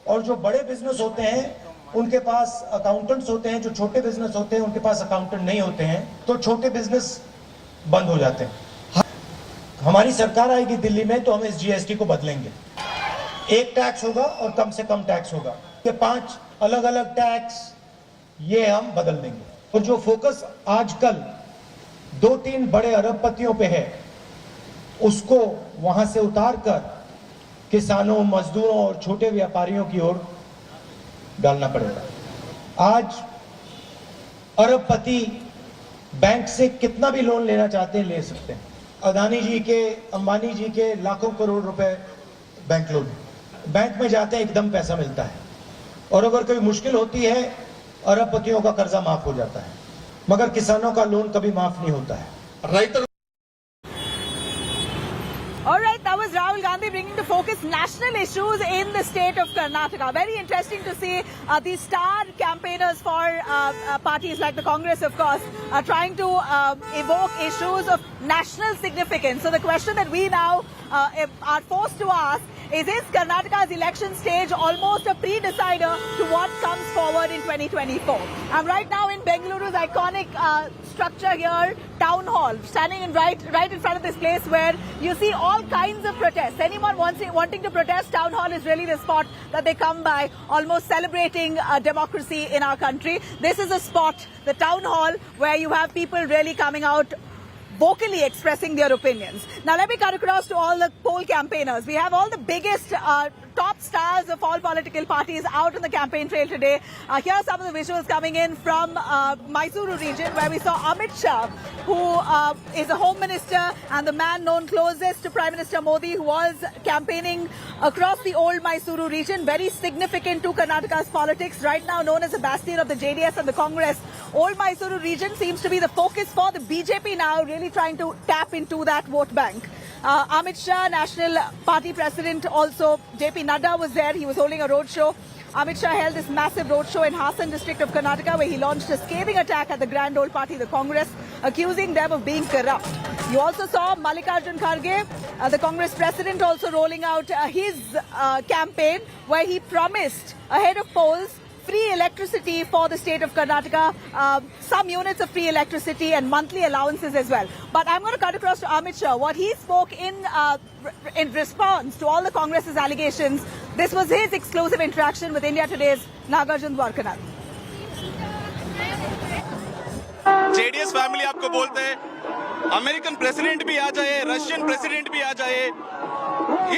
और जो बड़े बिजनेस होते हैं उनके पास अकाउंटेंट्स होते हैं, जो छोटे बिजनेस होते हैं उनके पास अकाउंटेंट नहीं होते हैं, तो छोटे बिजनेस बंद हो जाते हैं। हमारी सरकार आएगी दिल्ली में तो हम इस जीएसटी को बदलेंगे। एक टैक्स होगा और कम से कम टैक्स होगा। ये 5 अलग अलग टैक्स ये हम बदल देंगे। और जो फोकस आजकल 2-3 बड़े अरबपतियों पे है उसको वहां से उतार कर किसानों, मजदूरों और छोटे व्यापारियों की ओर डालना पड़ेगा। आज अरबपति बैंक से कितना भी लोन लेना चाहते हैं ले सकते हैं। अदानी जी के, अंबानी जी के लाखों करोड़ रुपए बैंक लोन, बैंक में जाते हैं एकदम पैसा मिलता है, और अगर कोई मुश्किल होती है अरबपतियों का कर्जा माफ हो जाता है, मगर किसानों का लोन कभी माफ नहीं होता है। All right, that was Rahul Gandhi bringing to focus national issues in the state of Karnataka. Very interesting to see these star campaigners for parties like the Congress, of course, trying to evoke issues of national significance. So the question that we now are forced to ask is Karnataka's election stage almost a pre-decider to what comes forward in 2024? I'm right now in Bengaluru's iconic structure here, Town Hall, standing in right in front of this place where you see all kinds of protests. Anyone wanting to protest, Town Hall is really the spot that they come by, almost celebrating democracy in our country. This is a spot, the Town Hall, where you have people really coming out vocally expressing their opinions. Now let me cut across to all the poll campaigners. We have all the biggest top stars of all political parties out on the campaign trail today. Here are some of the visuals coming in from Mysuru region, where we saw Amit Shah, who is a home minister and the man known closest to Prime Minister Modi, who was campaigning across the old Mysuru region, very significant to Karnataka's politics, right now known as a bastion of the JDS and the Congress. Old Mysuru region seems to be the focus for the BJP now, really trying to tap into that vote bank. Amit Shah, National Party President, also JP Nadda was there. He was holding a roadshow. Amit Shah held this massive roadshow in Hassan district of Karnataka, where he launched a scathing attack at the grand old party, the Congress, accusing them of being corrupt. You also saw Mallikarjun Kharge, the Congress president, also rolling out his campaign, where he promised ahead of polls free electricity for the state of Karnataka, some units of free electricity and monthly allowances as well. But I'm going to cut across to Amit Shah. What he spoke in response to all the Congress's allegations, this was his exclusive interaction with India Today's Nagarjun Dwarkanath. JDS family आपको बोलते हैं, American president भी आ जाए, Russian president भी आ जाए,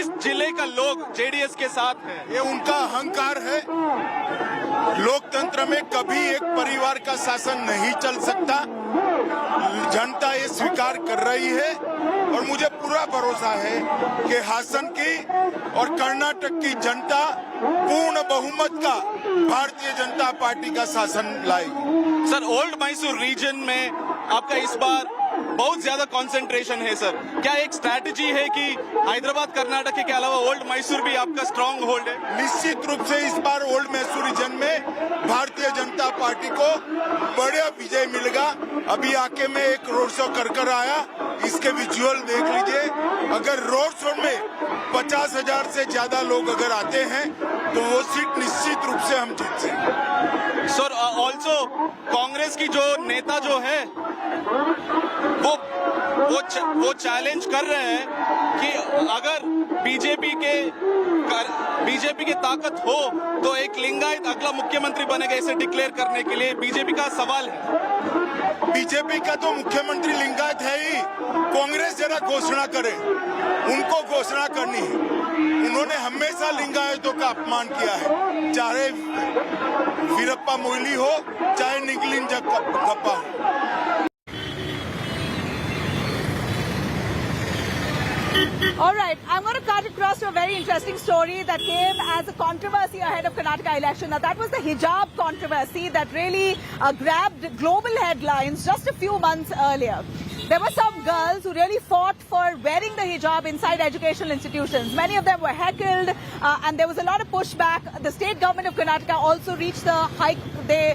इस जिले का लोग जेडीएस के साथ है। ये उनका अहंकार है। लोकतंत्र में कभी एक परिवार का शासन नहीं चल सकता। जनता ये स्वीकार कर रही है और मुझे पूरा भरोसा है कि हासन की और कर्नाटक की जनता पूर्ण बहुमत का भारतीय जनता पार्टी का शासन लाएगी। सर, ओल्ड मैसूर रीजन में आपका इस बार बहुत ज्यादा कंसंट्रेशन है सर, क्या एक स्ट्रैटेजी है कि हैदराबाद कर्नाटक के अलावा ओल्ड मैसूर भी आपका स्ट्रांग होल्ड है? निश्चित रूप से इस बार ओल्ड मैसूर रीजन में भारतीय जनता पार्टी को बड़ा विजय मिलेगा। अभी आके मैं एक रोड शो कर आया, इसके विजुअल देख लीजिए। अगर रोड शो में 50,000 से ज्यादा लोग अगर आते हैं तो वो सीट निश्चित रूप से हम जीत सकते। सर, ऑल्सो कांग्रेस की जो नेता जो है वो चैलेंज कर रहे हैं कि अगर बीजेपी के ताकत हो तो एक लिंगायत अगला मुख्यमंत्री बनेगा, इसे डिक्लेयर करने के लिए बीजेपी का सवाल है। बीजेपी का तो मुख्यमंत्री लिंगायत है ही, कांग्रेस जरा घोषणा करे, उनको घोषणा करनी है। उन्होंने हमेशा लिंगायतों का अपमान किया है, चाहे वीरप्पा मोइली हो चाहे निगलिन गप्पा हो। All right, I'm going to cut across to a very interesting story that came as a controversy ahead of Karnataka election. Now, that was the hijab controversy that really grabbed global headlines just a few months earlier. There were some girls who really fought for wearing the hijab inside educational institutions. Many of them were heckled and there was a lot of pushback. The state government of Karnataka also reached the high. They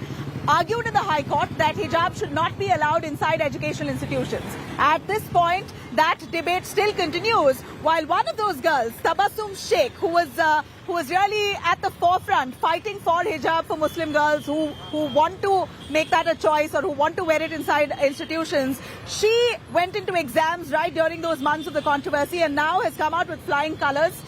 argued in the High Court that hijab should not be allowed inside educational institutions. At this point, that debate still continues, while one of those girls, Tabassum Sheikh, who was really at the forefront fighting for hijab for Muslim girls who want to make that a choice or who want to wear it inside institutions, she went into exams right during those months of the controversy and now has come out with flying colors.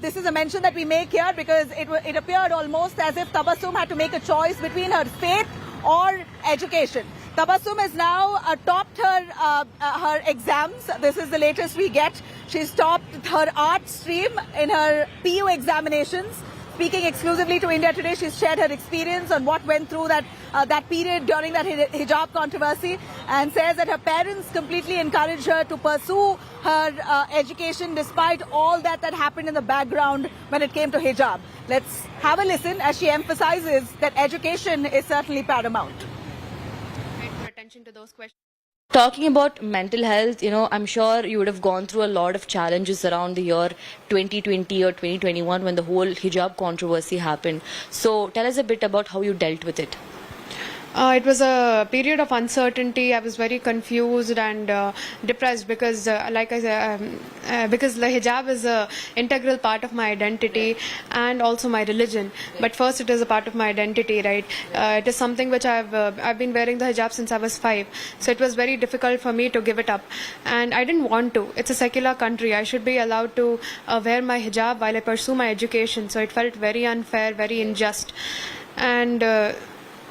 This is a mention that we make here because it appeared almost as if Tabassum had to make a choice between her faith or education. Tabassum has now topped her exams. This is the latest we get. She's topped her art stream in her PU examinations. Speaking exclusively to India Today, she's shared her experience on what went through that period during that hijab controversy, and says that her parents completely encouraged her to pursue her education despite all that happened in the background when it came to hijab. Let's have a listen as she emphasizes that education is certainly paramount. Attention to those questions. Talking about mental health, I'm sure you would have gone through a lot of challenges around the year 2020 or 2021 when the whole hijab controversy happened. So tell us a bit about how you dealt with it. It was a period of uncertainty. I was very confused and depressed because, like I said, because the hijab is an integral part of my identity and also my religion. But first, it is a part of my identity, right? It is something which I've been wearing the hijab since I was 5. So it was very difficult for me to give it up, and I didn't want to. It's a secular country. I should be allowed to wear my hijab while I pursue my education. So it felt very unfair, very unjust, and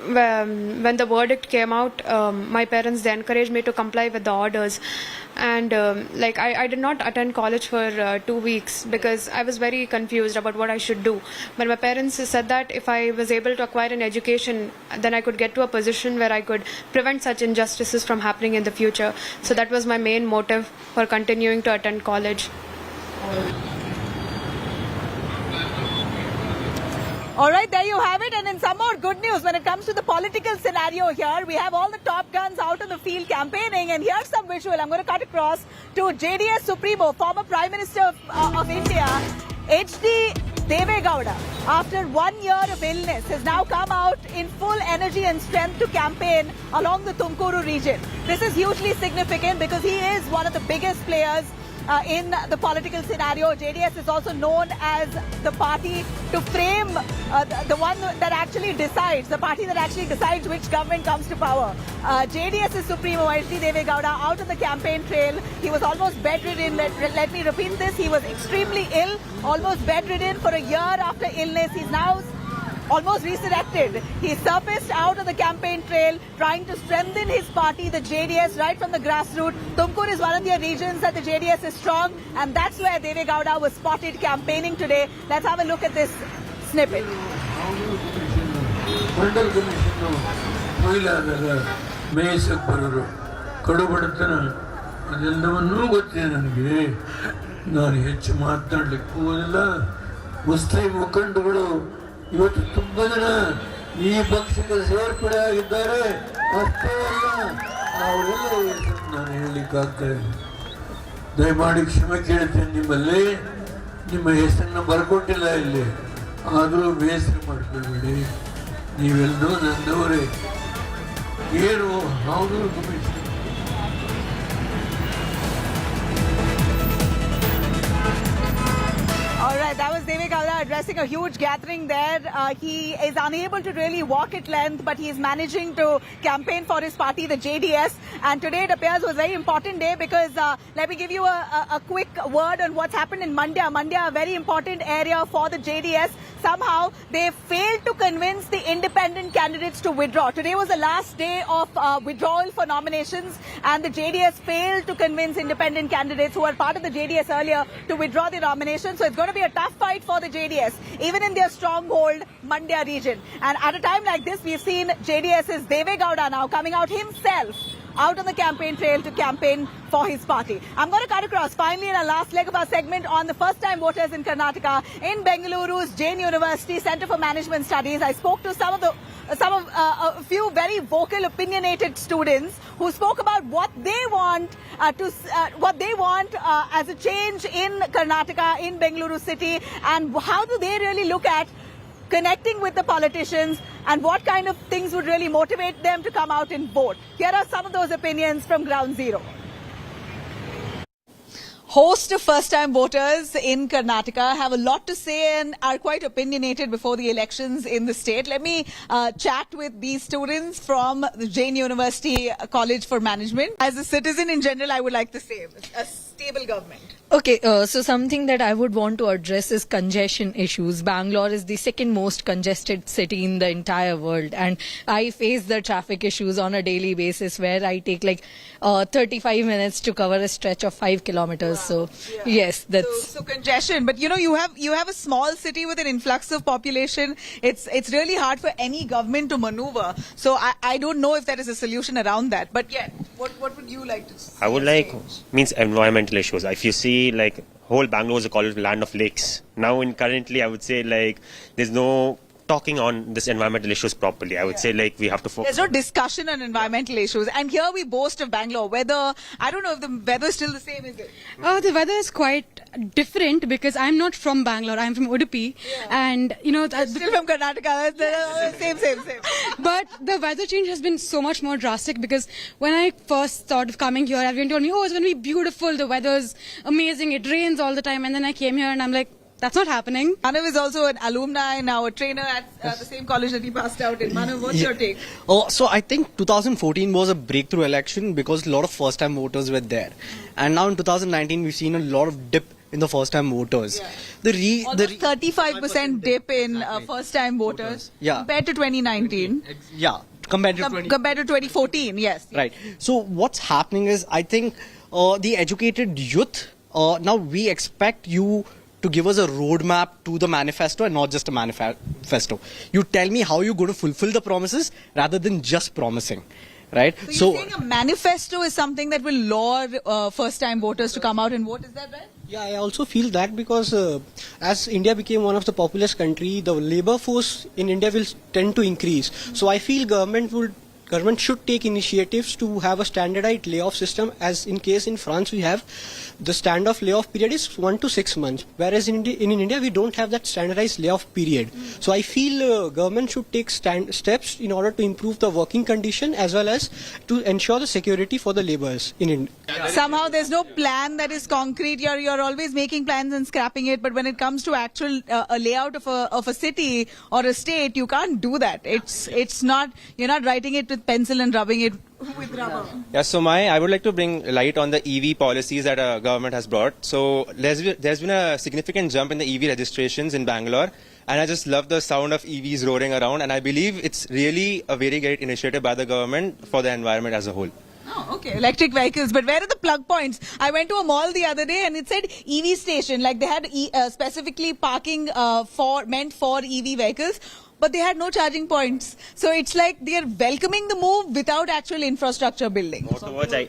when the verdict came out, my parents, they encouraged me to comply with the orders, and I did not attend college for 2 weeks because I was very confused about what I should do. But my parents said that if I was able to acquire an education, then I could get to a position where I could prevent such injustices from happening in the future. So that was my main motive for continuing to attend college. All right, there you have it. And in some more good news, when it comes to the political scenario here, we have all the top guns out in the field campaigning. And here's some visual. I'm going to cut across to JDS Supremo, former Prime Minister of India, HD Deve Gowda. After 1 year of illness, has now come out in full energy and strength to campaign along the Tumkuru region. This is hugely significant because he is one of the biggest players in the political scenario. JDS is also known as the party to frame the one that actually decides, the party that actually decides which government comes to power. JDS is Supremo HD Deve Gowda out on the campaign trail. He was almost bedridden. Let me repeat this. He was extremely ill, almost bedridden for a year after illness. He's now almost resurrected. He surfaced out of the campaign trail, trying to strengthen his party, the JDS, right from the grassroots. Tumkur is one of the regions that the JDS is strong, and that's where Deve Gowda was spotted campaigning today. Let's have a look at this snippet. ಇವತ್ತು ತುಂಬ ಜನ ಈ ಪಕ್ಷಕ್ಕೆ ಸೇರ್ಪಡೆ ಆಗಿದ್ದಾರೆ. ಅಷ್ಟೇ ಅಲ್ಲ, ಅವರೆಲ್ಲ ನಾನು ಹೇಳಲಿಕ್ಕಾಗ್ತದೆ. ದಯಮಾಡಿ ಕ್ಷಮೆ ಕೇಳ್ತೇನೆ ನಿಮ್ಮಲ್ಲಿ. ನಿಮ್ಮ ಹೆಸರನ್ನ ಬರ್ಕೊಟ್ಟಿಲ್ಲ ಇಲ್ಲಿ, ಆದರೂ ಬೇಸರ ಮಾಡ್ಕೊಳ್ಬೇಡಿ. ನೀವೆಲ್ಲರೂ ನನ್ನವರೇ. ಏನು ಹೌದು commission. All right, that was Deve Gowda addressing a huge gathering there. He is unable to really walk at length, but he is managing to campaign for his party, the JDS. And today it appears was a very important day because let me give you a quick word on what's happened in Mandya. Mandya, a very important area for the JDS. Somehow they failed to convince the independent candidates to withdraw. Today was the last day of withdrawal for nominations, and the JDS failed to convince independent candidates who were part of the JDS earlier to withdraw their nomination. So it's going to be a tough fight for the JDS, even in their stronghold, Mandya region. And at a time like this, we've seen JDS's Deve Gowda now coming out himself out on the campaign trail to campaign for his party. I'm going to cut across finally in our last leg of our segment on the first-time voters in Karnataka in Bengaluru's Jain University Centre for Management Studies. I spoke to a few very vocal, opinionated students who spoke about what they want as a change in Karnataka, in Bengaluru city, and how do they really look at connecting with the politicians, and what kind of things would really motivate them to come out and vote. Here are some of those opinions from Ground Zero. Host of first-time voters in Karnataka have a lot to say and are quite opinionated before the elections in the state. Let me chat with these students from the Jain University College for Management. As a citizen in general, I would like to say a stable government. Okay, so something that I would want to address is congestion issues. Bangalore is the second most congested city in the entire world, and I face the traffic issues on a daily basis where I take like 35 minutes to cover a stretch of 5 kilometers. Wow. So yes, that's so congestion. But you have a small city with an influx of population. It's really hard for any government to maneuver. So I don't know if there is a solution around that. But yeah, what would you like to see? I would like means environmental issues. If you see like whole Bangalore is called land of lakes. Now currently I would say like there's no talking on this environmental issues properly. I would say like we have to focus. There's no discussion on environmental issues. And here we boast of Bangalore. Weather, I don't know if the weather is still the same, is it? The weather is quite different because I'm not from Bangalore. I'm from Udupi. And, Still from Karnataka. Same. but the weather change has been so much more drastic because when I first thought of coming here, everyone told me, oh, it's going to be beautiful. The weather's amazing. It rains all the time. And then I came here and I'm like, that's not happening. Manav is also an alumni, now a trainer at the same college that he passed out in. Manav, what's your take? So I think 2014 was a breakthrough election because a lot of first-time voters were there. And now in 2019, we've seen a lot of dip in the first-time voters. Yeah. Almost 35% dip in first-time voters compared to 2019. Yeah, compared to compared to 2014, yes. Right. So what's happening is, I think the educated youth, now we expect you to give us a roadmap to the manifesto and not just a manifesto. You tell me how you're going to fulfill the promises rather than just promising. Right? So you're saying a manifesto is something that will lure first-time voters to come out and vote, is that right? Yeah, I also feel that because as India became one of the populous country, the labor force in India will tend to increase. So I feel government should take initiatives to have a standardized layoff system, as in case in France we have the standoff layoff period is 1 to 6 months, whereas in India we don't have that standardized layoff period. So I feel government should take steps in order to improve the working condition as well as to ensure the security for the laborers in India. Somehow there's no plan that is concrete. You're always making plans and scrapping it, but when it comes to actual a layout of a city or a state, you can't do that. It's not, you're not writing it with pencil and rubbing it with rubber. Yeah, so I would like to bring light on the EV policies that our government has brought. So there's been a significant jump in the EV registrations in Bangalore, and I just love the sound of EVs roaring around, and I believe it's really a very great initiative by the government for the environment as a whole. Oh, okay. Electric vehicles. But where are the plug points? I went to a mall the other day and it said EV station. Like they had specifically parking meant for EV vehicles, but they had no charging points. So it's like they are welcoming the move without actual infrastructure building.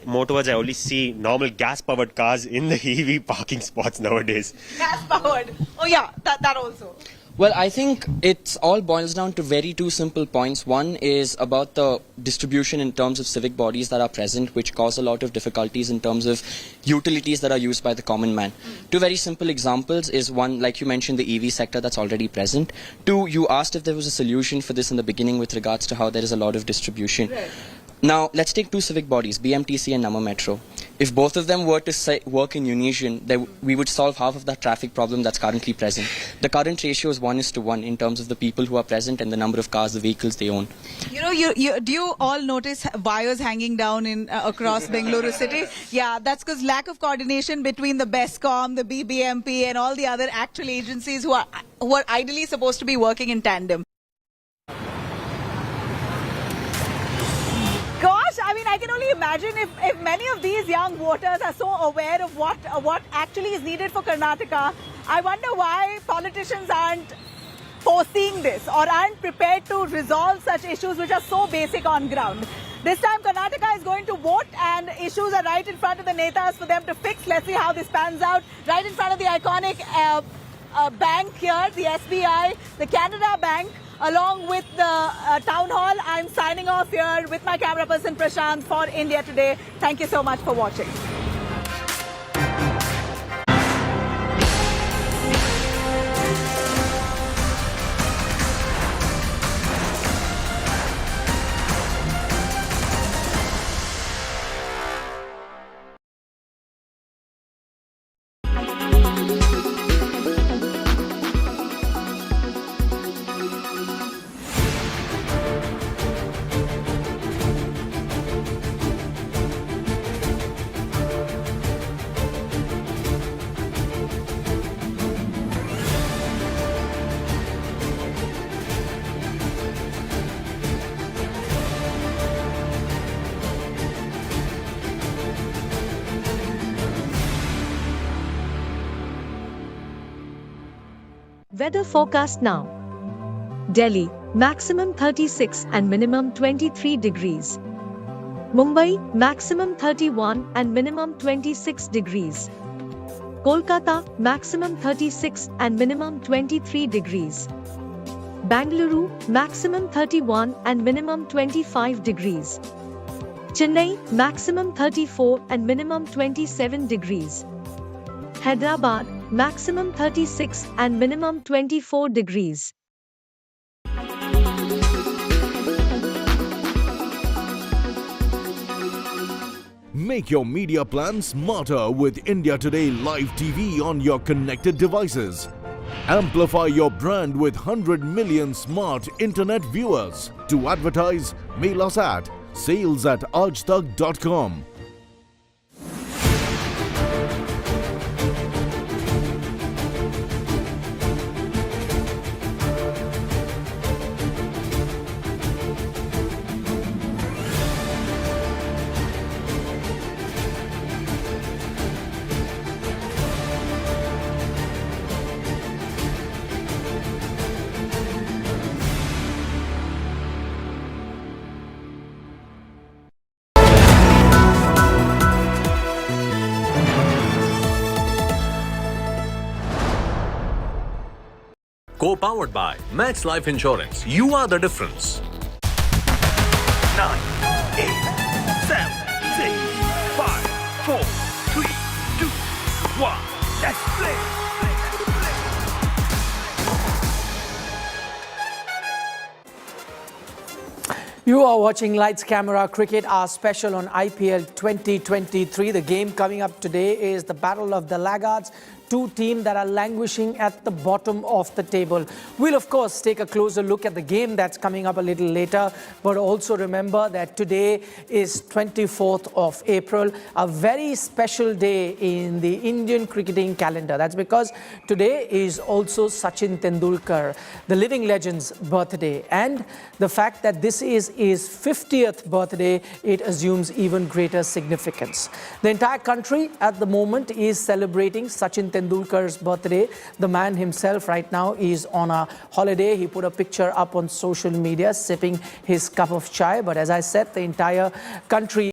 More towards I only see normal gas-powered cars in the EV parking spots nowadays. Gas-powered. Oh yeah, that also. Well, I think it all boils down to two simple points. One is about the distribution in terms of civic bodies that are present, which cause a lot of difficulties in terms of utilities that are used by the common man. Two very simple examples is one, like you mentioned, the EV sector that's already present. Two, you asked if there was a solution for this in the beginning with regards to how there is a lot of distribution. Right. Now, let's take two civic bodies, BMTC and Nama Metro. If both of them were to work in unison, we would solve half of that traffic problem that's currently present. The current ratio is 1:1 in terms of the people who are present and the number of cars, the vehicles they own. Do you all notice wires hanging down in across Bengaluru city? Yeah, that's because lack of coordination between the BESCOM, the BBMP and all the other actual agencies who are ideally supposed to be working in tandem. Gosh, I mean, I can only imagine if many of these young voters are so aware of what actually is needed for Karnataka. I wonder why politicians aren't foreseeing this or aren't prepared to resolve such issues which are so basic on ground. This time Karnataka is going to vote and issues are right in front of the netas for them to fix. Let's see how this pans out. Right in front of the iconic bank here, the SBI, the Kannada Bank, along with the town hall. I'm signing off here with my camera person Prashant for India Today. Thank you so much for watching. Weather forecast now. Delhi, maximum 36 and minimum 23 degrees. Mumbai, maximum 31 and minimum 26 degrees. Kolkata, maximum 36 and minimum 23 degrees. Bangalore, maximum 31 and minimum 25 degrees. Chennai, maximum 34 and minimum 27 degrees. Hyderabad, maximum 36 and minimum 24 degrees. Make your media plan smarter with India Today Live TV on your connected devices. Amplify your brand with 100 million smart internet viewers. To advertise, mail us at sales@aajtak.com. Co-powered by Max Life Insurance. You are the difference. 9, 8, 7, 6, 5, 4, 3, 2, 1. Let's play. You are watching Lights Camera Cricket, our special on IPL 2023. The game coming up today is the Battle of the Laggards. Two teams that are languishing at the bottom of the table. We'll of course take a closer look at the game that's coming up a little later, but also remember that today is 24th of April, a very special day in the Indian cricketing calendar. That's because today is also Sachin Tendulkar, the living legend's birthday, and the fact that this is his 50th birthday, it assumes even greater significance. The entire country at the moment is celebrating Sachin Tendulkar's birthday. The man himself right now is on a holiday. He put a picture up on social media sipping his cup of chai. But as I said, the entire country